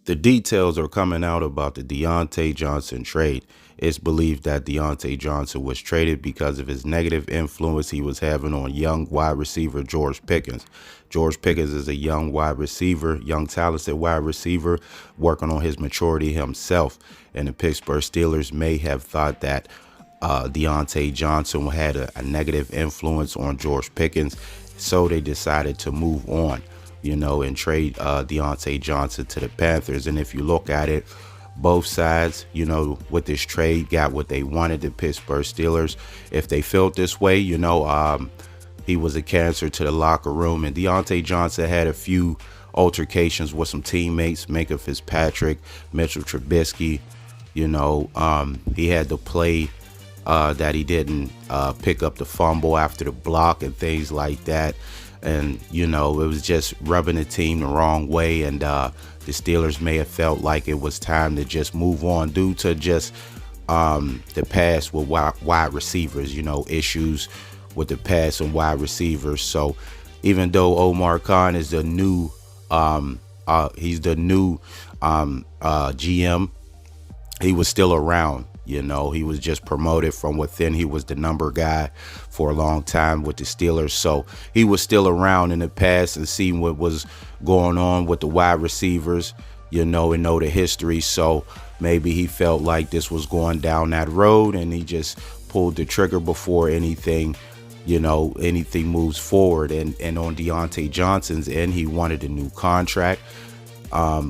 The details are coming out about the Diontae Johnson trade. It's believed that Diontae Johnson was traded because of his negative influence he was having on young wide receiver George Pickens. George Pickens is a young wide receiver, young talented wide receiver, working on his maturity himself. And the Pittsburgh Steelers may have thought that Diontae Johnson had a negative influence on George Pickens, so they decided to move on, and trade Diontae Johnson to the Panthers. And if you look at it, both sides, with this trade, got what they wanted. The Pittsburgh Steelers, if they felt this way, he was a cancer to the locker room. And Diontae Johnson had a few altercations with some teammates, Minka Fitzpatrick, Mitchell Trubisky. He had to play that he didn't pick up the fumble after the block and things like that. And, it was just rubbing the team the wrong way. And the Steelers may have felt like it was time to just move on due to just the pass with wide receivers, issues with the pass and wide receivers. So even though Omar Khan is the new GM, he was still around. He was just promoted from within. He was the number guy for a long time with the Steelers. So he was still around in the past and seeing what was going on with the wide receivers, and know the history. So maybe he felt like this was going down that road and he just pulled the trigger before anything moves forward. And on Diontae Johnson's end, he wanted a new contract,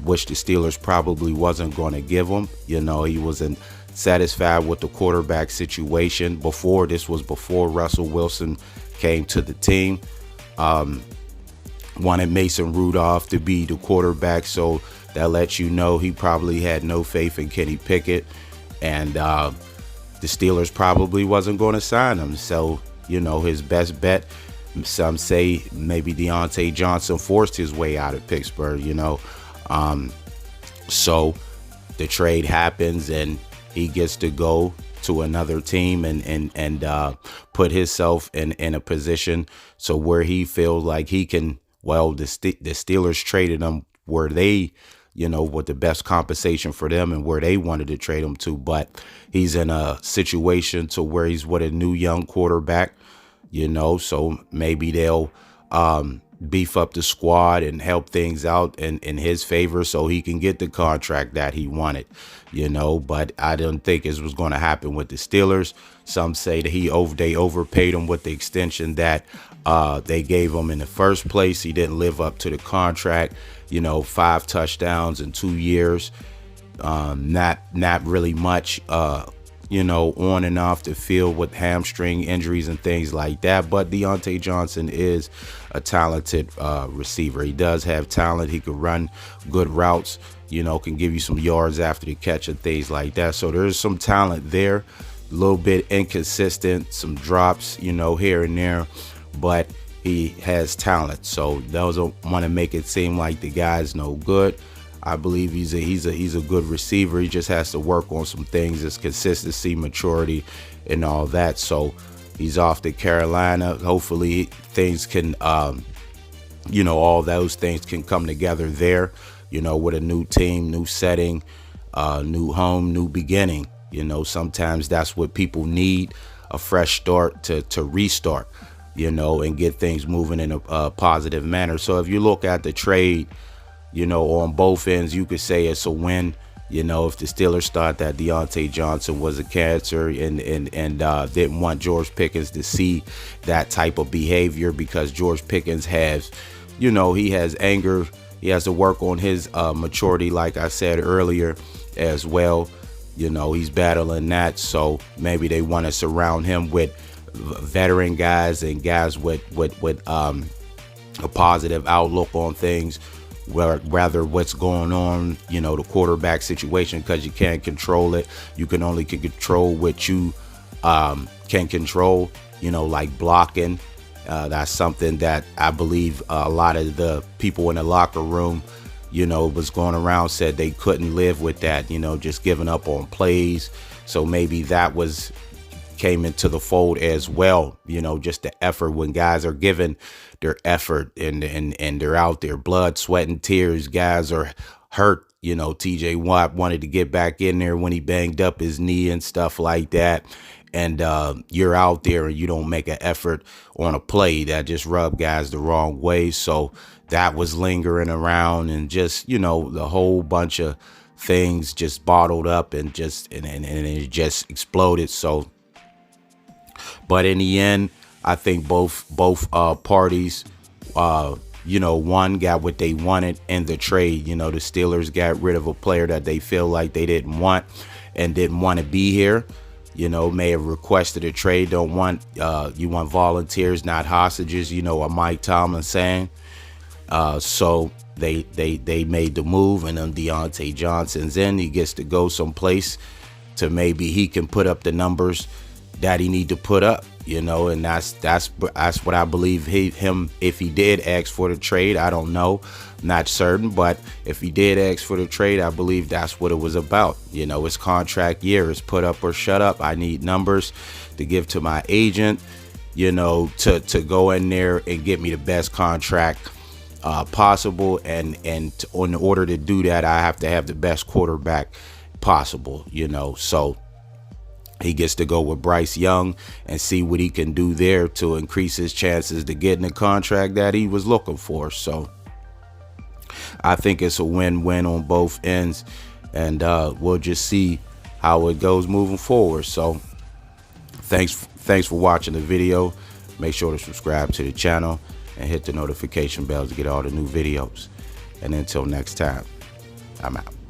which the Steelers probably wasn't going to give him. He wasn't satisfied with the quarterback situation before. This was before Russell Wilson came to the team. Wanted Mason Rudolph to be the quarterback, so that lets you know he probably had no faith in Kenny Pickett, and the Steelers probably wasn't going to sign him. So his best bet, some say maybe Diontae Johnson forced his way out of Pittsburgh. So the trade happens and he gets to go to another team and put himself in a position so where he feels like he can. Well, the Steelers traded him where they, with the best compensation for them and where they wanted to trade him to. But he's in a situation to where he's with a new young quarterback, so maybe they'll beef up the squad and help things out in his favor so he can get the contract that he wanted, but I don't think it was going to happen with the Steelers. Some say that they overpaid him with the extension that they gave him in the first place. He didn't live up to the contract, 5 touchdowns in 2 years. Not really much, on and off the field with hamstring injuries and things like that. But Diontae Johnson is a talented receiver. He does have talent. He could run good routes, can give you some yards after the catch and things like that. So there's some talent there, a little bit inconsistent, some drops, here and there, but he has talent. So those want to make it seem like the guy's no good. I believe he's a good receiver. He just has to work on some things, his consistency, maturity, and all that. So he's off to Carolina. Hopefully things can, all those things can come together there, with a new team, new setting, new home, new beginning. Sometimes that's what people need, a fresh start to restart, and get things moving in a positive manner. So if you look at the trade, on both ends, you could say it's a win. If the Steelers thought that Diontae Johnson was a cancer and didn't want George Pickens to see that type of behavior, because George Pickens has, he has anger. He has to work on his maturity, like I said earlier, as well. He's battling that. So maybe they want to surround him with veteran guys and guys with a positive outlook on things, rather what's going on, the quarterback situation, because you can't control it. You can only control what you can control, like blocking. That's something that I believe a lot of the people in the locker room, was going around, said they couldn't live with that, just giving up on plays. So maybe that came into the fold as well, just the effort when guys are giving their effort and they're out there, blood, sweat, and tears. Guys are hurt, You know, TJ Watt wanted to get back in there when he banged up his knee and stuff like that. And you're out there and you don't make an effort on a play, that just rubbed guys the wrong way. So that was lingering around, and just, you know, the whole bunch of things just bottled up and it just exploded. So, but in the end, I think both parties, you know, one got what they wanted in the trade. You know, the Steelers got rid of a player that they feel like they didn't want and didn't want to be here. You know, may have requested a trade. Don't want, you want volunteers, not hostages, you know, what Mike Tomlin saying. So they made the move, and then Diontae Johnson's in. He gets to go someplace to maybe he can put up the numbers that he need to put up, you know, and that's what I believe him. If he did ask for the trade, I don't know, not certain, but if he did ask for the trade, I believe that's what it was about. You know, his contract year is put up or shut up. I need numbers to give to my agent, you know, to go in there and get me the best contract possible, and in order to do that, I have to have the best quarterback possible, you know. So he gets to go with Bryce Young and see what he can do there to increase his chances to getting the contract that he was looking for. So I think it's a win-win on both ends, and we'll just see how it goes moving forward. So thanks for watching the video. Make sure to subscribe to the channel and hit the notification bell to get all the new videos. And until next time, I'm out.